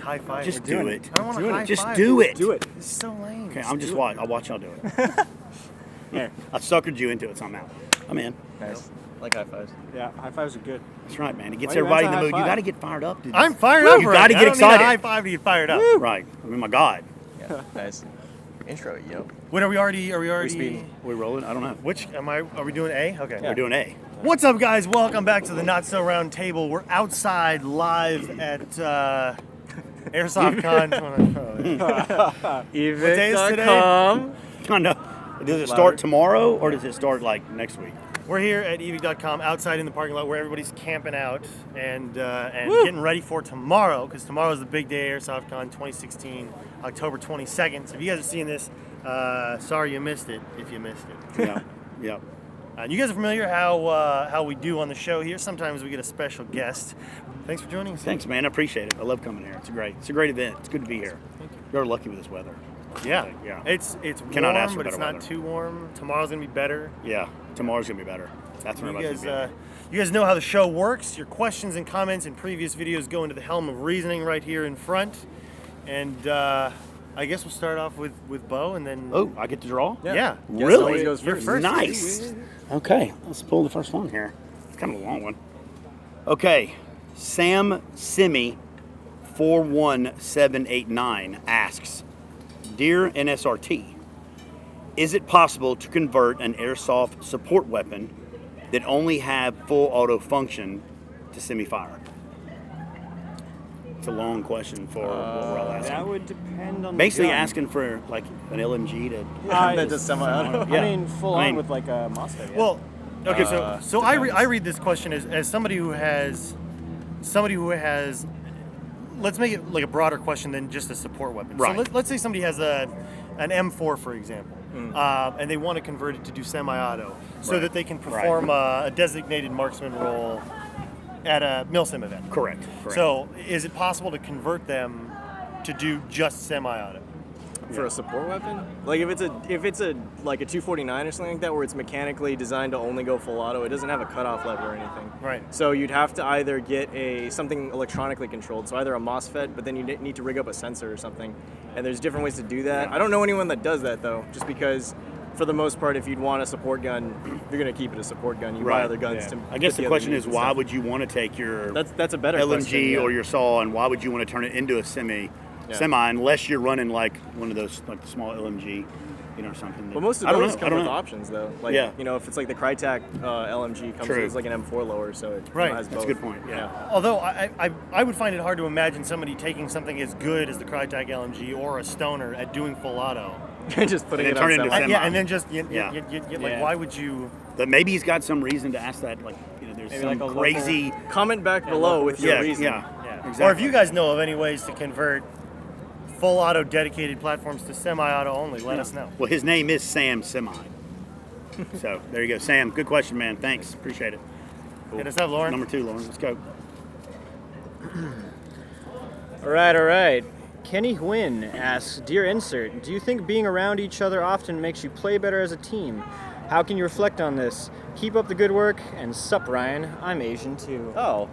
high five. Just do it. I don't want to high Just five. do it. Do it. This is so lame. Okay, I'm just watching. I'll watch y'all do it. Yeah. I suckered you into it somehow. I'm in. Nice. Like high fives. Yeah, high fives are good. That's right, man. It gets Why you everybody in meant the to mood. You high got five? to get fired up, dude. I'm fired up. You right got to now. get I don't need a excited. high five to get fired up. Right. I mean, my God. Yeah. Nice. Intro, yo. What are we already? Are we already? speeding. We rolling? I don't know. Which am I? Are we doing A? Okay. We're doing A. What's up, guys? Welcome back to the Not So Round Table. We're outside live at AirSoftCon. Evike.com. Kind of. Does it start tomorrow or does it start like next week? We're here at Evike.com outside in the parking lot where everybody's camping out and getting ready for tomorrow, because tomorrow is the big day, AirSoftCon 2016, October 22nd. So if you guys are seeing this, sorry you missed it if you missed it. Yeah. Yeah. You guys are familiar how we do on the show here. Sometimes we get a special guest. Thanks for joining us. Thanks, man. I appreciate it. I love coming here. It's a great event. It's good to be here. Thank you. You're lucky with this weather. Yeah. Yeah. It's Cannot warm, ask for but it's better not weather. too warm. Tomorrow's gonna be better. Yeah. Tomorrow's gonna be better. That's when You everybody's guys, gonna be you guys know how the show works. Your questions and comments in previous videos go into the helm of reasoning right here in front. And I guess we'll start off with Bo, and then Oh, I get to draw? yeah. Really? always goes You're first. first. Nice. Okay, let's pull the first one here. It's kind of a long one. Okay, Sam Simi 41789 asks, Dear NSRT, is it possible to convert an airsoft support weapon that only have full auto function to semi-fire? It's a long question for what we're all asking. That would depend on Basically the gun. asking for like an LMG to. That just semi-auto. Yeah. I mean, full I on mean- with like a MOSFET. Yeah. Well, okay, so I depends. read this question as somebody who has, let's make it like a broader question than just a support weapon. Right. So let's say somebody has an M4, for example, and they want to convert it to do semi-auto so Right. that they can perform a designated marksman role at a milsim event. Correct. So is it possible to convert them to do just semi-auto? For a support weapon? Like if it's a like a 249 or something like that, where it's mechanically designed to only go full auto, it doesn't have a cutoff lever or anything. Right. So you'd have to either get something electronically controlled, so either a MOSFET, but then you need to rig up a sensor or something. And there's different ways to do that. I don't know anyone that does that though, just because for the most part, if you'd want a support gun, you're gonna keep it a support gun. You buy other guns to. I guess put the other question needs is, and why stuff. would you want to take your That's a better LMG question, yeah. or your saw, and why would you want to turn it into a semi, unless you're running like one of those like the small LMG, or something. Well, most of I don't those know. I come don't with know. options though. Like Yeah. if it's like the Crytek LMG comes True. with like an M4 lower, so it Right. has That's a both. good point. Yeah. Although I would find it hard to imagine somebody taking something as good as the Crytek LMG or a Stoner at doing full auto. Just putting And it then on turn it into semi. semi. Yeah, and then just like Yeah. why would you? But maybe he's got some reason to ask that. Like there's Maybe some like a local- crazy. Comment back below with your Yeah, reason. yeah, Yeah. exactly. Or if you guys know of any ways to convert full auto dedicated platforms to semi-auto only, let us know. Well, his name is Sam Semi. So there you go, Sam. Good question, man. Thanks. Appreciate it. Hit us up, Lauren. Number 2, Lauren. Let's go. All right. Kenny Huynh asks, Dear Insert, do you think being around each other often makes you play better as a team? How can you reflect on this? Keep up the good work, and sup, Ryan. I'm Asian too. Oh.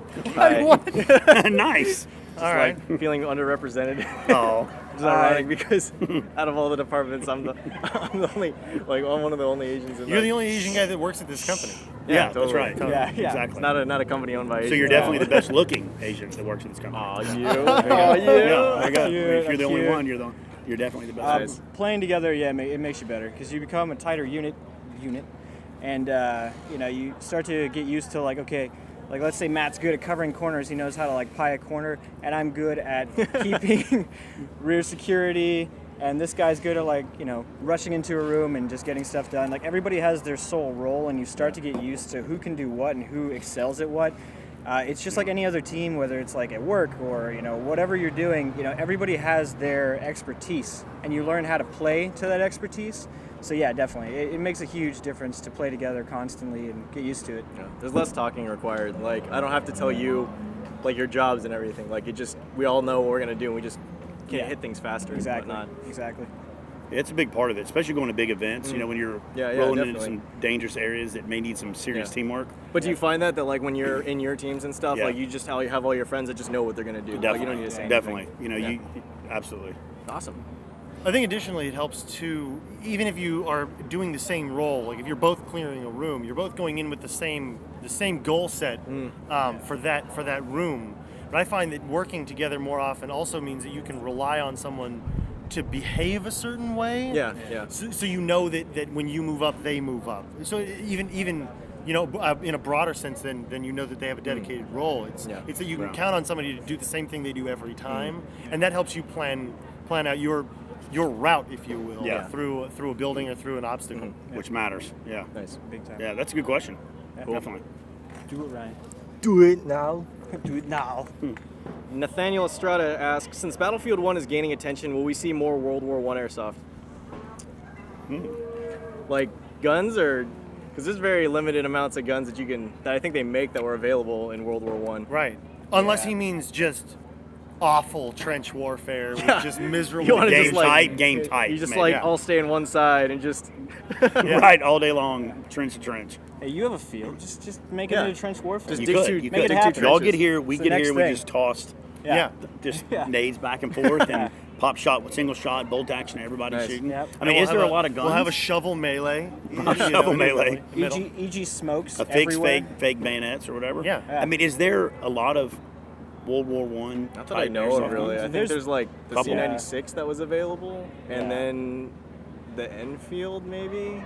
Nice. All right. Like feeling underrepresented. Oh. It's ironic because out of all the departments, I'm the only I'm one of the only Asians in You're that. the only Asian guy that works at this company. Yeah, that's totally. right. Yeah. Exactly. It's not a company owned by Asians. So you're definitely the best looking Asian that works at this company. Aw, you. Oh, Yeah, there you go. Cute, If you're the only cute. one, you're definitely the best. Playing together, it makes you better because you become a tighter unit, and you start to get used to okay, let's say Matt's good at covering corners. He knows how to pie a corner, and I'm good at keeping rear security. And this guy's good at rushing into a room and just getting stuff done. Everybody has their sole role, and you start to get used to who can do what and who excels at what. It's just like any other team, whether it's at work or whatever you're doing. Everybody has their expertise, and you learn how to play to that expertise. So yeah, definitely, it makes a huge difference to play together constantly and get used to it. Yeah, there's less talking required. I don't have to tell you your jobs and everything. We all know what we're gonna do, and we just can hit things faster. Exactly. And whatnot. Exactly. It's a big part of it, especially going to big events. You know, when you're rolling into definitely. some dangerous areas that may need some serious teamwork. But do you find that like when you're in your teams and stuff, like you just have all your friends that just know what they're gonna do? Definitely, Like, you don't need to say definitely. anything. You know, you absolutely. Awesome. I think additionally it helps to, even if you are doing the same role, like if you're both clearing a room, you're both going in with the same goal set for that room. But I find that working together more often also means that you can rely on someone to behave a certain way. Yeah. So you know that when you move up, they move up. So even you know, in a broader sense, then you know that they have a dedicated role. It's that you can count on somebody to do the same thing they do every time, and that helps you plan out your route, if you will, through a building or through an obstacle, Which matters. Yeah. Nice, big time. Yeah, that's a good question. Cool. Definitely. Do it right. Do it now. Do it now. Nathaniel Estrada asks, since Battlefield 1 is gaining attention, will we see more World War I airsoft? Like guns, or because there's very limited amounts of guns that I think they make that were available in World War I. Right. Unless he means just awful trench warfare with just miserable You wanna game tight. You just man. like all stay on one side and just Right, all day long, trench to trench. Hey, you have a field. Just make it into trench warfare. Just You dig could. two- You make could. it happen. Y'all get here, we It's the get next here, we thing. just tossed just Yeah. nades back and forth and pop shot with single shot, bolt action, everybody Nice. shooting. Yep. I mean, We'll is there have a lot of guns? We'll have a shovel melee. Shovel melee. EG smokes A fake everywhere. fake bayonets or whatever. Yeah. I mean, is there a lot of World War One? not that I know of really. I think there's like the Couple. C96 that was available, and Yeah. then the Enfield maybe,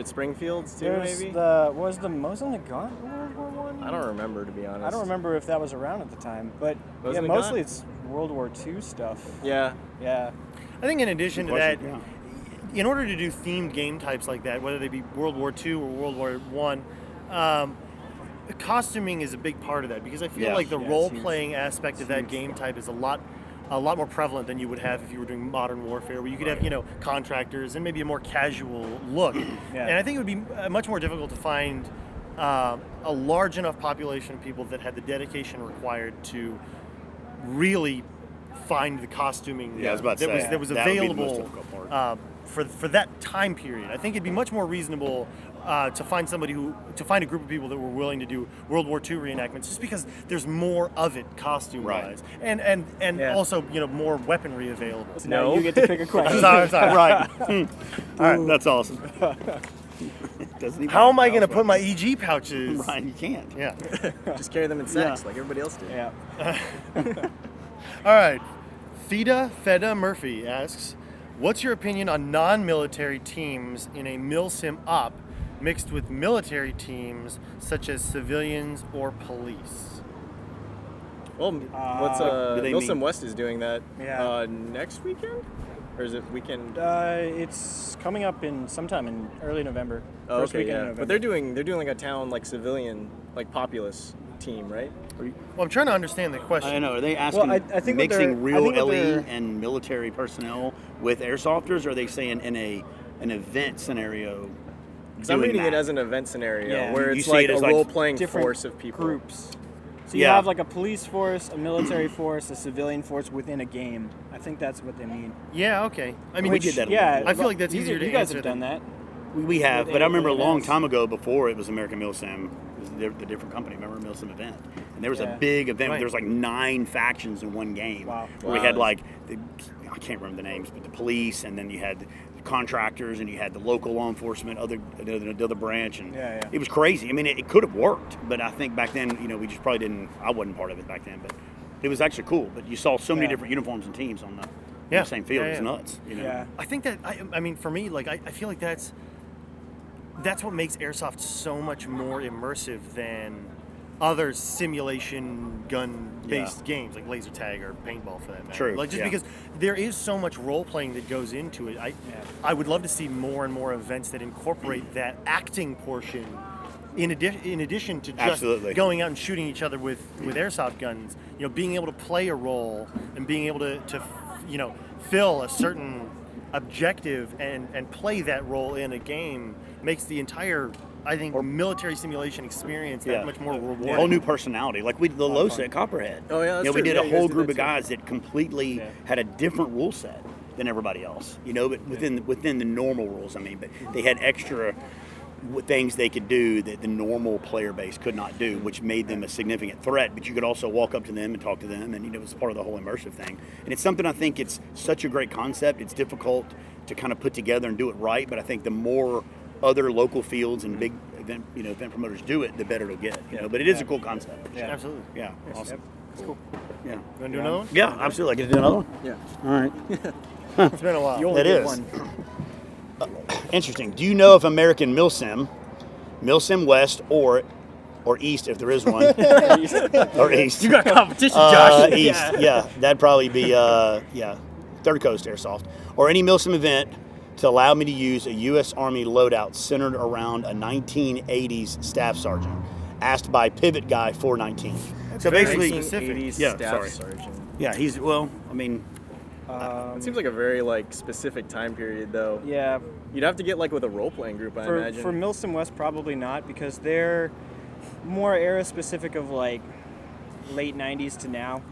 Springfields too There's maybe. was the Mosin the gun in World War One? I don't remember, to be honest. I don't remember if that was around at the time, but Mosin yeah, the mostly gun? it's World War II stuff. Yeah. Yeah. I think in addition to Good that, question, in order to do themed game types like that, whether they be World War II or World War I, costuming is a big part of that, because I feel like the Yeah, it's role-playing aspect of that game type is a lot more prevalent than you would have if you were doing modern warfare, where you could have, you know, contractors and maybe a more casual look. Yeah. And I think it would be much more difficult to find a large enough population of people that had the dedication required to really find the costuming Yeah, I was about to say, that was that would be the most available difficult part. for that time period. I think it'd be much more reasonable to find a group of people that were willing to do World War II reenactments, just because there's more of it costume-wise, and also, you know, more weaponry available. So now you get to pick a question. Sorry. Right. All right, that's awesome. Doesn't even How am I have going to house put my EG pouches? Ryan, you can't. Yeah. Just carry them in sacks like everybody else did. Yeah. All right. Feda Murphy asks, what's your opinion on non-military teams in a milsim op mixed with military teams such as civilians or police? Well, what's do they Milsim mean? West is doing that Yeah. next weekend, or is it weekend? It's coming up in sometime in early November. Oh, First okay, weekend in yeah. November. But they're doing like a town like civilian like populace team, right? Well, I'm trying to understand the question. I know. Are they asking I think what mixing they're- I real think what LE they're- and military personnel with airsofters? Or are they saying in an event scenario? Because I'm doing reading it that? as an event scenario Yeah. where You it's see like it a as, like, role-playing different force of people. groups. So you Yeah. have like a police force, a military force, a civilian force within a game. I think that's what they mean. Yeah, okay. I mean, We did that a Yeah, little bit. I feel like that's easier to You guys answer have done than- that. We have, With but I remember a with long events. time ago, before it was American Milsim, it was the different company. Remember Milsim event? And there was a Yeah. big event. Right. There was like 9 factions in one game. Wow. Where we Wow. had like I can't remember the names, but the police, and then you had the contractors, and you had the local law enforcement, the other branch, and Yeah. it was crazy. I mean, it could have worked, but I think back then, you know, we just probably didn't. I wasn't part of it back then, but it was actually cool. But you saw so many Yeah. different uniforms and teams on the Yeah. same field. Yeah, It was yeah. nuts. You know? Yeah. I think that I mean, for me, like I feel like that's what makes airsoft so much more immersive than other simulation gun-based games like laser tag or paintball, for that matter. True, Like just yeah. because there is so much role playing that goes into it. I would love to see more and more events that incorporate that acting portion. In addition to just Absolutely. going out and shooting each other with airsoft guns, you know, being able to play a role and being able to you know, fill a certain objective and play that role in a game makes the entire, I think, military simulation experience that much more rewarding. A whole new personality, like we did the LOSA at Copperhead. Oh, yeah, that's we true. did Yeah, a you guys whole did group that of too. guys that completely had a different rule set. than everybody else, but within the normal rules. I mean, but they had extra things they could do that the normal player base could not do, which made them a significant threat. But you could also walk up to them and talk to them, and it was part of the whole immersive thing. And it's something I think it's such a great concept. It's difficult to kind of put together and do it right, but I think the more other local fields and big event promoters do it, the better it'll get. But it is a cool concept. Yeah, absolutely. Yeah, awesome. It's cool. Yeah. You want to do another one? Yeah, absolutely. I get to do another one. Yeah. All right. It's been a while. You only It get is. one. Interesting. Do you know if American milsim West or East, if there is one, or East? You got competition, Josh. East, yeah, that'd probably be Third Coast Airsoft, or any milsim event to allow me to use a U.S. Army loadout centered around a 1980s staff sergeant, asked by Pivot Guy 419. So basically, 1980s yeah, staff sorry. sergeant. Yeah, he's It seems like a very specific time period, though. Yeah. You'd have to get with a role-playing group, I imagine. For milsim West, probably not, because they're more era specific of late 90s to now.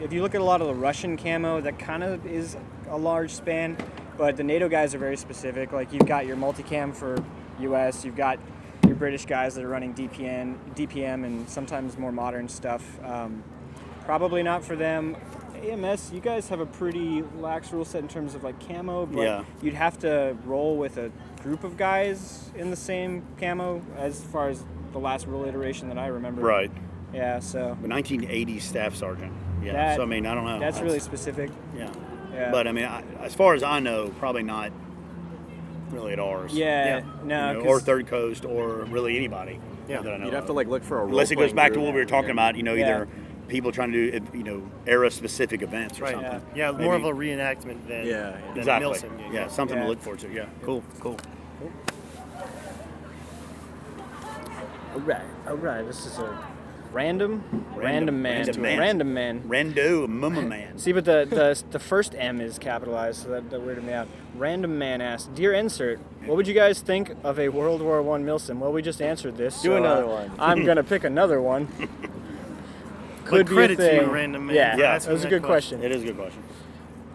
If you look at a lot of the Russian camo, that kind of is a large span, but the NATO guys are very specific. Like, you've got your multicam for US, you've got your British guys that are running DPM and sometimes more modern stuff. Probably not for them. AMS, you guys have a pretty lax rule set in terms of camo, but you'd have to roll with a group of guys in the same camo as far as the last rule iteration that I remember. right. Yeah, so The 1980s staff sergeant. Yeah. So I mean, I don't know. that's really specific. Yeah. Yeah. But I mean, as far as I know, probably not really at ours. Yeah, no, or Third Coast, or really anybody. Yeah. That I know You'd have to of. look for a Unless it goes role-playing back to group. what we were talking about. Yeah. Either people trying to do era-specific events or Right. something. Yeah, more of a reenactment than Yeah, than Exactly. milsim. Yeah, something Yeah. to look forward to. Yeah. Cool. All right. This is a random man Random to a man. random man. Rando Mumma Man. See, but the first M is capitalized, so that weirded me out. Random man asked, "Dear Insert, what would you guys think of a World War I milsim?" Well, we just answered this. Do so, another one. I'm gonna pick another one. But be a credit to thing. you, random man. Yeah, for that asking was a good question. It is a good question.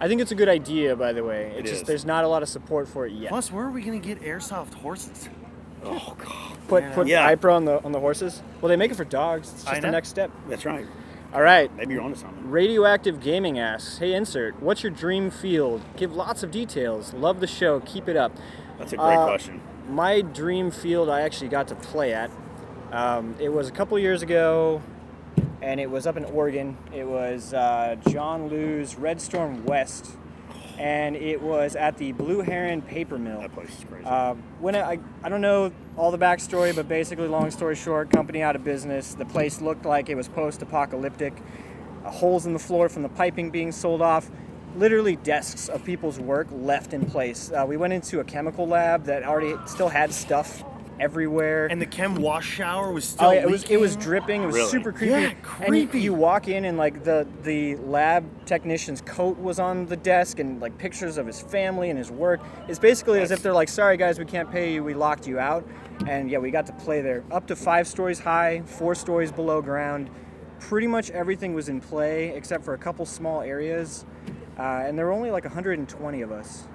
I think it's a good idea, by the way. It's It just is. there's not a lot of support for it yet. Plus, where are we going to get airsoft horses? Oh God. Put Yeah. Hyper on the horses. Well, they make it for dogs. It's I just the know. next step. That's right. All right. Maybe you're onto something. Radioactive Gaming asks, "Hey Insert, what's your dream field? Give lots of details. Love the show. Keep it up." That's a great question. My dream field I actually got to play at. It was a couple years ago, and it was up in Oregon. It was John Liu's Red Storm West, and it was at the Blue Heron Paper Mill. That place is crazy. When I don't know all the backstory, but basically, long story short, company out of business. The place looked like it was post-apocalyptic. Holes in the floor from the piping being sold off. Literally desks of people's work left in place. We went into a chemical lab that already still had stuff everywhere. And the chem wash shower was still It was leaking? dripping. It was Really? super creepy. Yeah, And creepy. you walk in and the lab technician's coat was on the desk and pictures of his family and his work. It's basically as if they're like, "Sorry guys, we can't pay you. We locked you out." And yeah, we got to play there. Up to 5 stories high, 4 stories below ground. Pretty much everything was in play except for a couple small areas. And there were only 120 of us.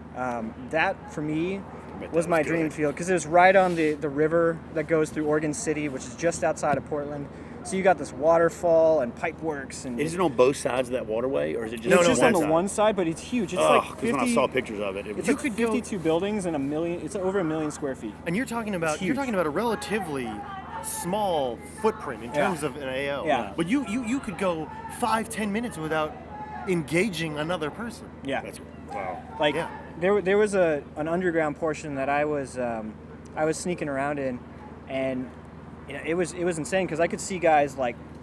That for me bet was that my was dream good. field because it was right on the river that goes through Oregon City, which is just outside of Portland. So you got this waterfall and pipe works, and Is it on both sides of that waterway, or is it just it's on just one on the side? one side, but it's huge. It's Oh, like because 50. when I saw pictures of it, it was It's like 52 buildings and It's over 1 million square feet. And you're talking about huge. a relatively small footprint in Yeah. terms of an AO. Yeah. But you could go 5-10 minutes without engaging another person. Yeah. That's wow. Like Yeah. there was an underground portion that I was sneaking around in, and it was insane because I could see guys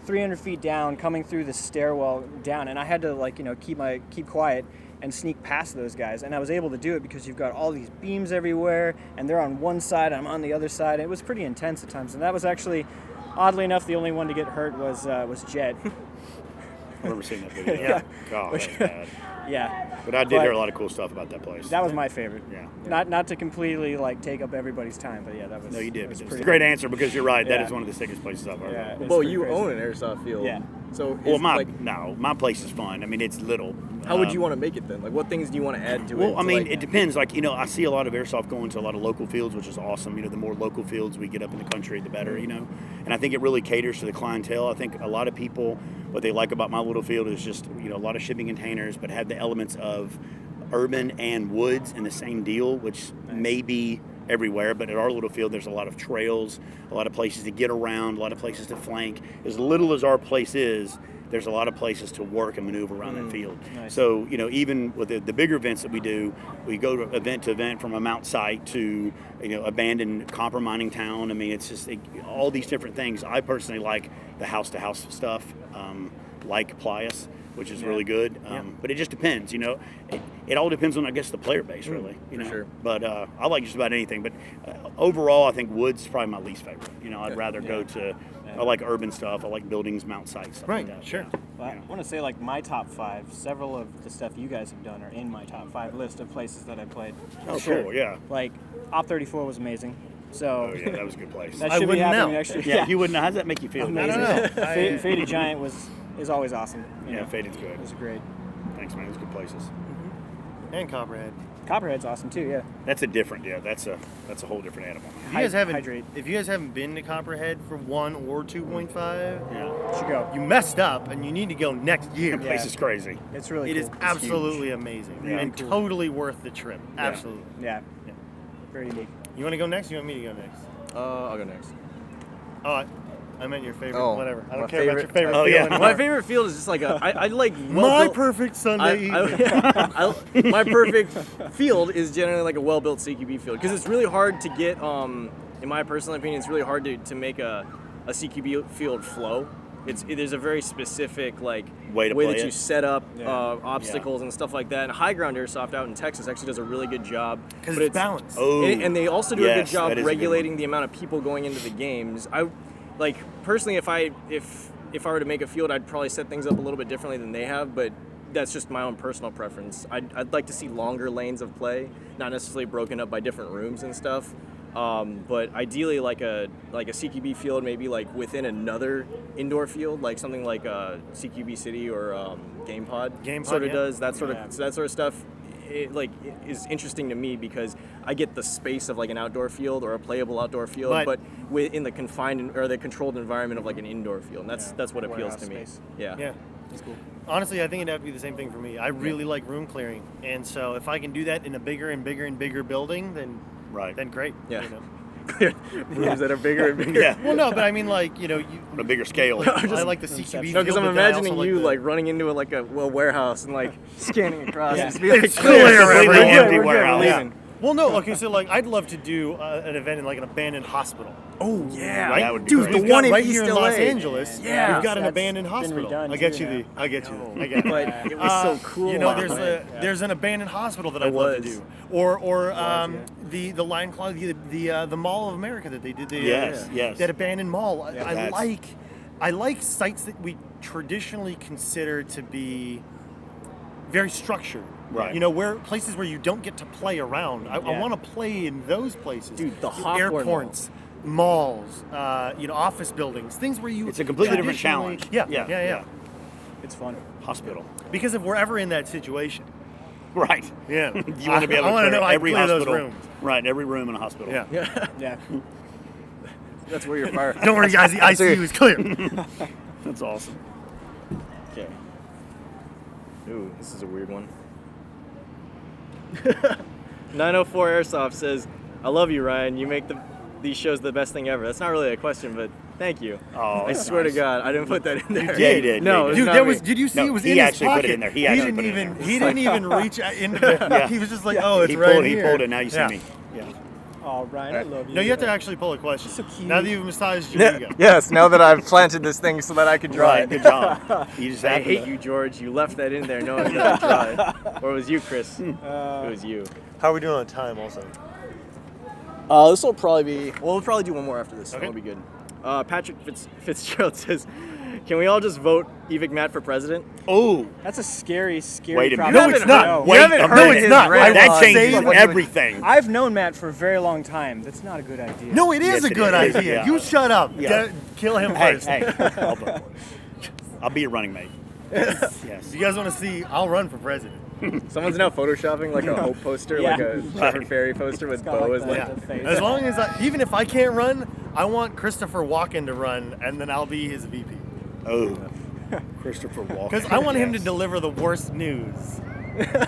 300 feet down coming through the stairwell down, and I had to keep quiet and sneak past those guys, and I was able to do it because you've got all these beams everywhere, and they're on one side, I'm on the other side. It was pretty intense at times, and that was actually, oddly enough, the only one to get hurt was Jed. remember seeing that video. Yeah. God, that was bad. Yeah. But I did hear a lot of cool stuff about that place. That was my favorite. Yeah. Not to completely like take up everybody's time, but yeah, that was. No, you did. That was It's pretty a great answer because you're right. That Yeah. is one of the sickest places I've heard. Yeah. of. It's Well, pretty you crazy. own an airsoft field. Yeah. So Well, like, my place is fun. I mean, it's little. how would you want to make it then? Like, what things do you want to add to it? Well, I to, mean, like, it depends. Like, I see a lot of airsoft going to a lot of local fields, which is awesome. The more local fields we get up in the country, the better, And I think it really caters to the clientele. I think a lot of people, what they like about my little field is just, a lot of shipping containers, but have the elements of urban and woods in the same deal, which may be everywhere, but at our little field, there's a lot of trails, a lot of places to get around, a lot of places to flank. As little as our place is, there's a lot of places to work and maneuver around that field. Nice. So, even with the bigger events that we do, we go to event from a mount site to, abandoned copper mining town. I mean, it's just all these different things. I personally like the house-to-house stuff, like Plius, which is really good. But it just depends, It all depends on, I guess, the player base, really. for sure. But I like just about anything. But overall, I think wood's is probably my least favorite. I'd rather go to. I like urban stuff. I like buildings, mount sites, stuff like that. Sure. Well, I want to say like my top 5. Several of the stuff you guys have done are in my top 5 list of places that I played. Oh, cool. Yeah. Like Op 34 was amazing. So Oh, yeah, that was a good place. that I should be wouldn't happening know. next year. Yeah, you wouldn't know. How does that make you feel? Amazing. I don't know. Faded Giant is always awesome. Yeah, Faded's good. It was great. Thanks, man. It's good places. And Copperhead. Copperhead's awesome too. Yeah. That's a different. Yeah, that's a whole different animal. If you guys haven't, Hydrate. if you guys haven't been to Copperhead for 1 or 2.5, Yeah, Should go. you messed up, and you need to go next year. the place is crazy. It's really It cool. is absolutely amazing Yeah. and Cool. totally worth the trip. Absolutely. Yeah. Very unique. You want to go next? You want me to go next? I'll go next. Oh, I meant your favorite. Oh, whatever. I my don't care about your favorite- favorite. Oh, field yeah. anymore. My favorite field is just like I like My well-built- perfect Sunday evening. my perfect field is generally like a well-built CQB field because it's really hard to get. In my personal opinion, it's really hard to make a CQB field flow. There's a very specific way Way to play that it. you set up Yeah. obstacles and stuff like that. And High Ground Airsoft out in Texas actually does a really good job Because but it's balanced. Oh, and they also do a good yes, job that is a good regulating one. the amount of people going into the games. I personally, if I were to make a field, I'd probably set things up a little bit differently than they have, but that's just my own personal preference. I'd like to see longer lanes of play, not necessarily broken up by different rooms and stuff. But ideally, like a CQB field, maybe like within another indoor field, like something like CQB City or GamePod. GamePod, sort of yeah. does that sort of stuff. It is interesting to me because I get the space of like an outdoor field or a playable outdoor field, but within the confined or the controlled environment of like an indoor field, and that's what appeals Warehouse to me. space. Yeah. That's cool. Honestly, I think it'd have to be the same thing for me. I really like room clearing, and so if I can do that in a bigger and bigger and bigger building, then great. Yeah. You know? Rooms that are bigger and bigger. Yeah, Well, no, but I mean, you. on a bigger scale. I like the CQB. No, because I'm field, but I also imagining like you the- running into a warehouse and scanning across. Yeah. And just be like, It's clear, Completely everyone. empty We're good, warehouse. we're Yeah. leaving. Well, no, okay, so I'd love to do an event in an abandoned hospital. Oh yeah, Right? That would be Dude, great. we've the got one in right East here in LA. Los Angeles. Yeah. We've got an That's abandoned been hospital. redone I get too, you yeah. I get you. I get it. But it was so cool. You know, Wow. there's an abandoned hospital that I'd It love to was. do, or the Lion Claw, the Mall of America that they did. Yes. That abandoned mall. that's- I like sites that we traditionally consider to be very structured. Right. You know, places where you don't get to play around. I Yeah. want to play in those places. Dude, the Hawthorne airports, malls, office buildings, things where you. It's a completely different traditionally- challenge. Yeah. It's fun. Hospital. Because if we're ever in that situation, Right. yeah, You want to be able I to wanna clear know I every clear hospital. those rooms. Right, every room in a hospital. Yeah. Yeah. That's where your fire. Don't worry, guys. The ICU is clear. That's awesome. Okay. Ooh, this is a weird one. 904 Airsoft says, "I love you, Ryan. You make these shows the best thing ever." That's not really a question, but thank you. Oh, I that's swear nice. to God, I didn't put that in there. Yeah, you did. No, Yeah, you it's Dude, not that me. was. Did you see No, it was he in his actually put pocket? it in there. He actually didn't put it in even. there. He didn't even reach into the. Yeah. He was just like, oh, it's He right pulled, here. he pulled it. Now you see Yeah. me. Yeah. Oh, Ryan, I love you. No, you have to actually pull a question. So cute. Now that you've massaged your ego. Yes, now that I've planted this thing so that I could draw Right. it. Good job. You just I happened hate to- you, George. You left that in there knowing that I draw it. Or was you, Chris? It was you. How are we doing on time, also? This will probably be. Well, we'll probably do one more after this. Okay. That'll be good. Patrick Fitzgerald says, Can we all just vote Evike Matt for president? Oh, That's a scary, scary Wait a minute. proposition. No, it's not. No. wait haven't a heard minute. his not. rant. That I'll changes say- everything. I've known Matt for a very long time. That's not a good idea. No, it is Yes, a it good is. idea. Yeah. You shut up. Yeah. Kill him Hey, first. hey, I'll be your running mate. Yes. You guys want to see? I'll run for president. Someone's now photoshopping like a Hope poster, like Yeah. a Trevor Ferry poster with got Bo like as the- like. the face. As long as even if I can't run, I want Christopher Walken to run, and then I'll be his VP. Oh, Christopher Walken. Because I want him to deliver the worst news.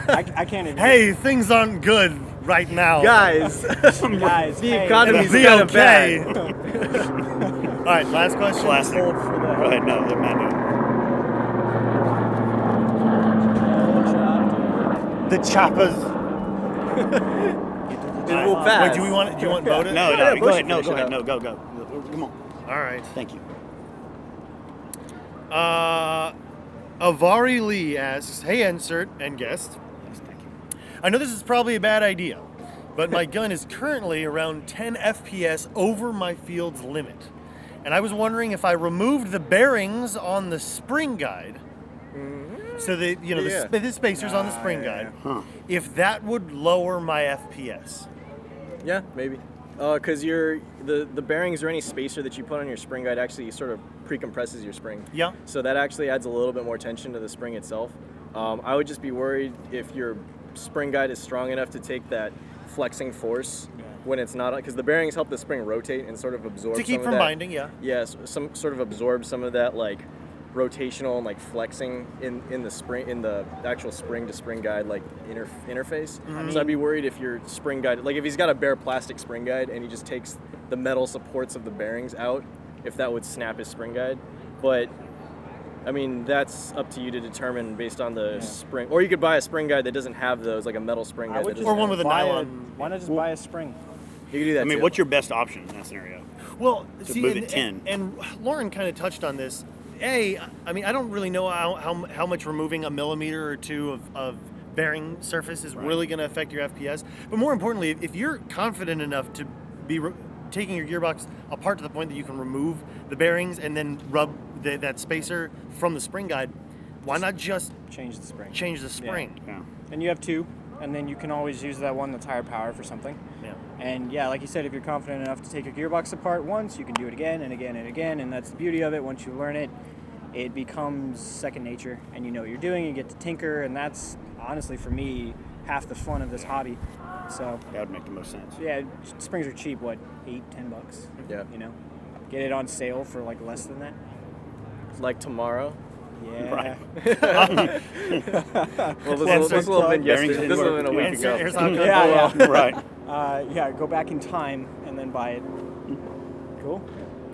I can't agree. Hey, things aren't good right now. Guys, guys, the hey, economy's Be kind of okay. bad. All right, last question. Classic. hold for the Go ahead. No, let Matt do it. The choppers. It will pass. Wait, do you want Bo to? No, Yeah, go Bush ahead. No, finish go it ahead. up. No, go. Come on. All right. Thank you. Avari Lee asks, "Hey, insert and guest. Yes, thank you. I know this is probably a bad idea, but my gun is currently around 10 FPS over my field's limit. And I was wondering if I removed the bearings on the spring guide, so that, Yeah. the spacers on the spring guide, Huh. if that would lower my FPS. Yeah, maybe. Because the bearings or any spacer that you put on your spring guide actually sort of pre-compresses your spring. Yeah. So that actually adds a little bit more tension to the spring itself. I would just be worried if your spring guide is strong enough to take that flexing force when it's not, because the bearings help the spring rotate and sort of absorb To keep some from of that. binding, yeah. Yes, some sort of absorb some of that like rotational and like flexing in the spring, in the actual spring to spring guide like interface. So I'd be worried if your spring guide, like if he's got a bare plastic spring guide and he just takes the metal supports of the bearings out, if that would snap his spring guide. But I mean, that's up to you to determine based on the spring. Or you could buy a spring guide that doesn't have those, like a metal spring guide. I would that just Or doesn't one have- with a buy nylon. Why not just buy a spring? You could do that I mean, too. what's your best option in that scenario? Well, To see, move and, it 10. and Lauren kind of touched on this. I mean, I don't really know how much removing a millimeter or two of bearing surface is really going to affect your FPS. But more importantly, if you're confident enough to be taking your gearbox apart to the point that you can remove the bearings and then rub that spacer from the spring guide, why not just Change the spring. change the spring? Yeah. And you have two, and then you can always use that one that's higher power for something. Yeah. And yeah, like you said, if you're confident enough to take your gearbox apart once, you can do it again and again and again, and that's the beauty of it. Once you learn it, it becomes second nature, and you know what you're doing. You get to tinker, and that's honestly for me half the fun of this hobby. So That would make the most sense. yeah, springs are cheap. What, $8-10? Yeah. You know, get it on sale for like less than that. Like tomorrow? Yeah. Right. Well, this will have been Bearings yesterday. This will have been a week Insert ago. airsoft gun. Yeah, yeah. Right. Yeah, go back in time and then buy it. Cool.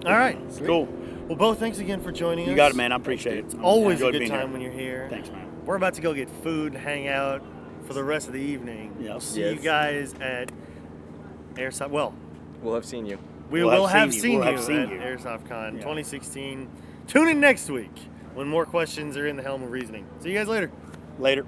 All right. Cool. Well, Bo, thanks again for joining us. You got it, man. I appreciate it. It's always a Enjoyed good being time here. when you're here. Thanks, man. We're about to go get food, hang out for the rest of the evening. Yes. We'll see Yes. you guys at Airsoft. Well, We'll have seen you. we We'll will have have seen seen you. you, We'll have seen at you. AirSoftCon Yeah. 2016. Tune in next week when more questions are in the helm of reasoning. See you guys later. Later.